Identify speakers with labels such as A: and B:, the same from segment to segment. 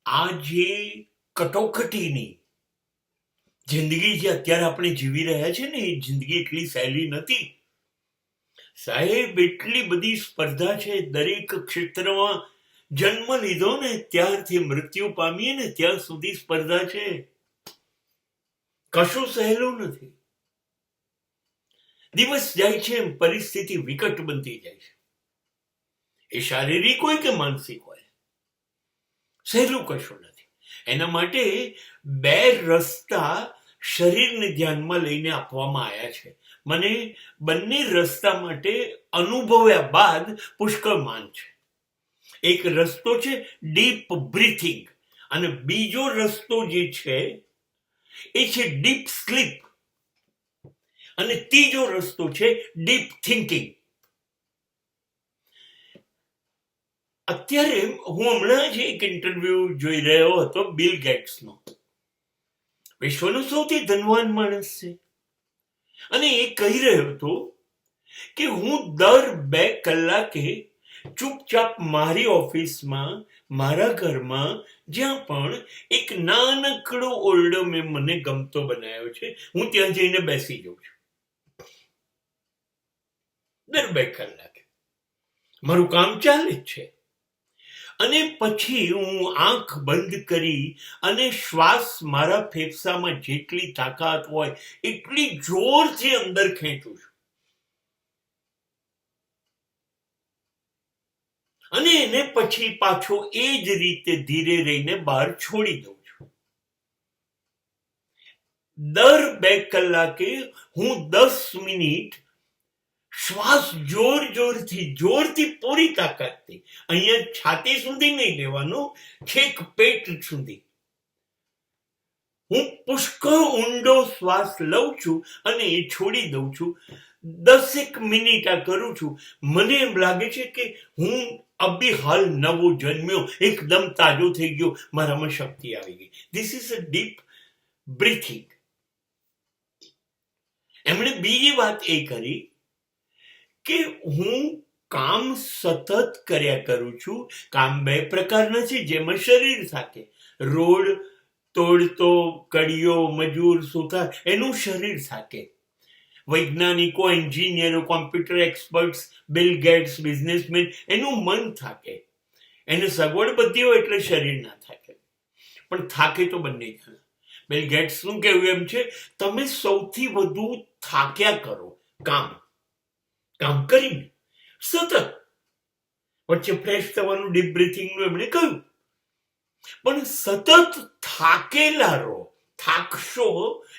A: આ જે કટોકટીની જિંદગી જે અત્યારે આપણે જીવી રહ્યા છે ને, એ જિંદગી એટલી સહેલી નથી સાહેબ. એટલી બધી સ્પર્ધા છે દરેક ક્ષેત્રમાં. જન્મ લીધો ને ત્યારથી મૃત્યુ પામીએ ને ત્યાં સુધી સ્પર્ધા છે. કશું સહેલું નથી. દિવસ જાય છે એમ પરિસ્થિતિ વિકટ બનતી જાય છે. એ શારીરિક હોય કે માનસિક હોય, સહેલું કશું નથી. એના માટે બે રસ્તા શરીરને ધ્યાનમાં લઈને આપવામાં આવ્યા છે. મને બંને રસ્તા માટે અનુભવ્યા બાદ પુષ્કળ માન છે. એક રસ્તો છે ડીપ બ્રીથિંગ, અને બીજો રસ્તો જે છે એ છે ડીપ સ્લીપ, અને ત્રીજો રસ્તો છે ડીપ થિંકિંગ. અત્યારે હું હમણાં જ એક ઇન્ટરવ્યુ જોઈ રહ્યો હતો બિલ ગેટ્સનો. વિશ્વનો સૌથી ધનવાન માણસ છે, અને એ કહી રહ્યો હતો કે હું દર 2 કલાકે ચૂપચાપ મારી ઓફિસમાં, મારા ઘરમાં, જ્યાં પણ એક નાનકડો ઓરડો મેં મને ગમતો બનાવ્યો છે, હું ત્યાં જઈને બેસી જાઉં છું. દર 2 કલાકે મારું કામ ચાલે જ છે. અને પછી હું આંખ બંધ કરી અને શ્વાસ મારા ફેફસામાં જેટલી તાકાત હોય એટલી જોરથી અંદર ખેંચું છું, અને એને પછી પાછો એ જ રીતે ધીરે રહીને બહાર છોડી દઉં છું. દર 2 કલાકે હું 10 મિનિટ શ્વાસ જોરથી પૂરી તાકાતથી, અહીંયા છાતી સુધી નહીં લેવાનું, છેક પેટ સુધી હું પુષ્કળ ઊંડો શ્વાસ લઉં છું અને એ છોડી દઉં છું. 10 મિનિટ આ કરું છું. મને એમ લાગે છે કે હું અભી હાલ નવો જન્મ્યો, એકદમ તાજો થઈ ગયો, મારામાં શક્તિ આવી ગઈ. This is a deep breathing. એમણે બીજી વાત એ કરી કે હું કામ સતત કર્યા કરું છું. કામ 2 પ્રકારના છે જેમાં શરીર થાકે. રોડ તોડતો કડિયો, મજૂર, સુથાર, એનું શરીર થાકે. વૈજ્ઞાનિકો, એન્જિનિયરો, computer experts, Bill Gates, businessman, એનું મન થાકે. એને સગવડ બધી હોય એટલે શરીર ના થાકે, પણ થાકે તો બંને જણા. બિલ ગેટ્સનું કહેવું એમ છે, તમે સૌથી વધુ થાક્યા કરો કામ કરીને, સતત. વચ્ચે ફ્રેશ થવાનું ડીપ બ્રીથિંગનું એમણે કહ્યું, પણ સતત થાકેલા રહો. થાકશો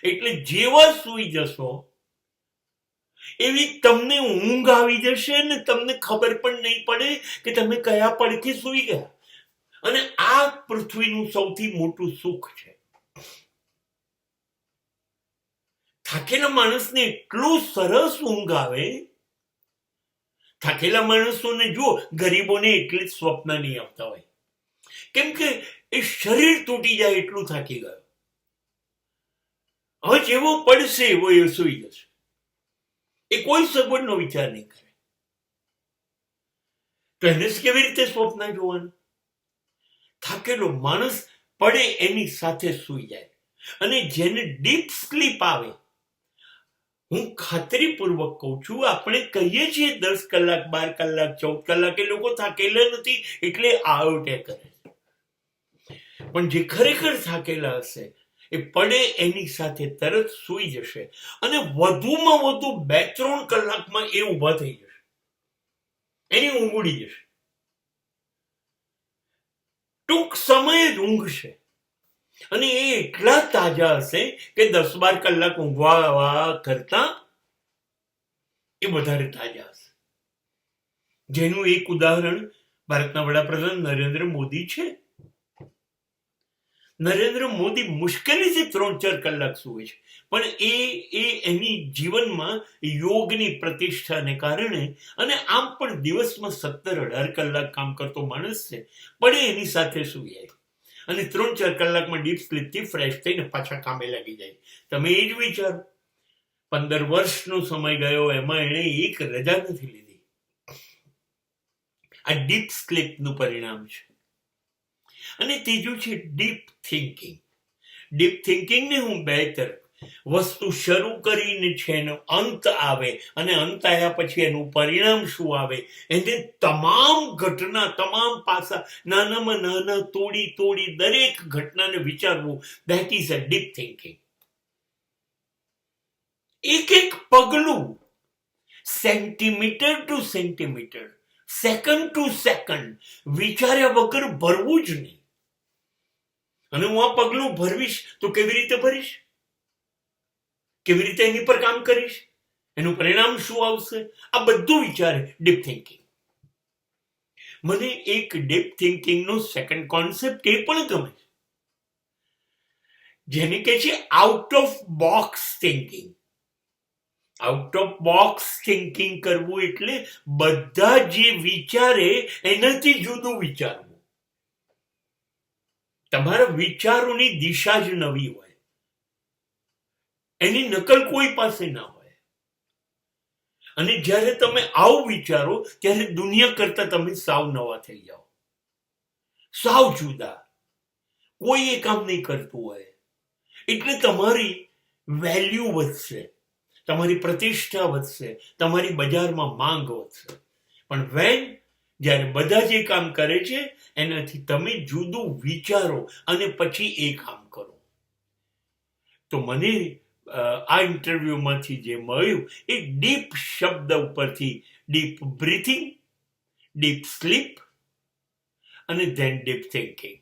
A: એટલે જેવા સૂઈ જશો એવી તમને ઊંઘ આવી જશે ને તમને ખબર પણ નહીં પડે કે તમે કયા પડખે સૂઈ ગયા. અને આ પૃથ્વીનું સૌથી મોટું સુખ છે. થાકેલા માણસને એટલું સરસ ઊંઘ આવે. થાકેલા માણસોને જુઓ, ગરીબોને એટલે જ સ્વપ્ન નહીં આવતા હોય, કેમ કે એ શરીર તૂટી જાય એટલું થાકી ગયો. હવે જેવો પડશે એવો એ સૂઈ જશે. એ કોઈ સગવડનો વિચાર નહીં કરે. તો એને કેવી રીતે સ્વપ્ન જોવાનું? થાકેલો માણસ પડે એની સાથે સૂઈ જાય. અને જેને ડીપ સ્લીપ આવે, હું ખાતરીપૂર્વક કહું છું, આપણે કહીએ છીએ 10 કલાક, 12 કલાક, 14 કલાક, એ લોકો થાકેલા નથી એટલે આવટે કરે. પણ જે ખરેખર થાકેલા હશે એ પડે એની સાથે તરત સૂઈ જશે, અને વધુમાં વધુ 2-3 કલાકમાં એ ઊભા થઈ જશે, એની ઊંઘ ઉડી જશે. ટૂંક સમયે જ ઊંઘશે, અને એ એટલા તાજા હશે કે 10-12 કલાક ઊંઘવા કરતા એ વધારે તાજા હશે. જેનું એક ઉદાહરણ ભારતના વડાપ્રધાન નરેન્દ્ર મોદી છે. નરેન્દ્ર મોદી મુશ્કેલીથી 3-4 કલાક સૂવે છે, પણ એ એની જીવનમાં યોગની પ્રતિષ્ઠાને કારણે, અને આમ પણ દિવસમાં 17-18 કલાક કામ કરતો માણસ છે, પડે એની સાથે સૂઈ જાય અને 3-4 કલાકમાં ડીપ સ્લીપથી ફ્રેશ થઈને પાછા કામે લાગી જાય. તમે એ જ વિચારો, 15 વર્ષનો સમય ગયો, એમાં એણે એક રજા નથી લીધી. આ ડીપ સ્લીપનું પરિણામ છે. અને ત્રીજું છે ડીપ થિંકિંગ. ડીપ થિંકિંગને હું બહેતર વસ્તુ શરૂ કરીને છે એનો અંત આવે, અને અંત આવ્યા પછી એનું પરિણામ શું આવે, એને તમામ ઘટના, તમામ પાસા, નાનામાં નાના તોડી દરેક ઘટનાને વિચારવું, that is a deep thinking. એક એક પગલું, centimetre to centimetre, second to second વિચાર્યા વગર ભરવું જ નહીં. અને હું આ પગલું ભરવીશ તો કેવી રીતે ભરીશ, કેવી રીતે એની પર કામ કરીશ, એનું પરિણામ શું આવશે, આ બધું વિચારે ડીપ થિંકિંગ. મને એક ડીપ થિંકિંગનો સેકન્ડ કોન્સેપ્ટ એ પણ ગમે, જેને કહે છે out of box thinking. Out of box thinking કરવું એટલે બધા જે વિચારે એનાથી જુદું વિચારવું. તમારા વિચારોની દિશા જ નવી હોય, એની નકલ કોઈ પાસે ના હોય. અને જ્યારે તમે આવું વિચારો ત્યારે દુનિયા કરતા તમે સાવ નવા થઈ જાઓ, સાવ જુદા. કોઈ એ કામ નહીં કરતું હોય, એટલે તમારી વેલ્યુ વધશે, તમારી પ્રતિષ્ઠા વધશે, તમારી બજારમાં માંગ વધશે. પણ જ્યારે બધા જે કામ કરે છે એનાથી તમે જુદું વિચારો અને પછી એ કામ કરો. તો મને આ ઇન્ટરવ્યુમાંથી જે મળ્યું એ ડીપ શબ્દ ઉપરથી, ડીપ બ્રીથિંગ, ડીપ સ્લીપ અને ધેન ડીપ થિંકિંગ.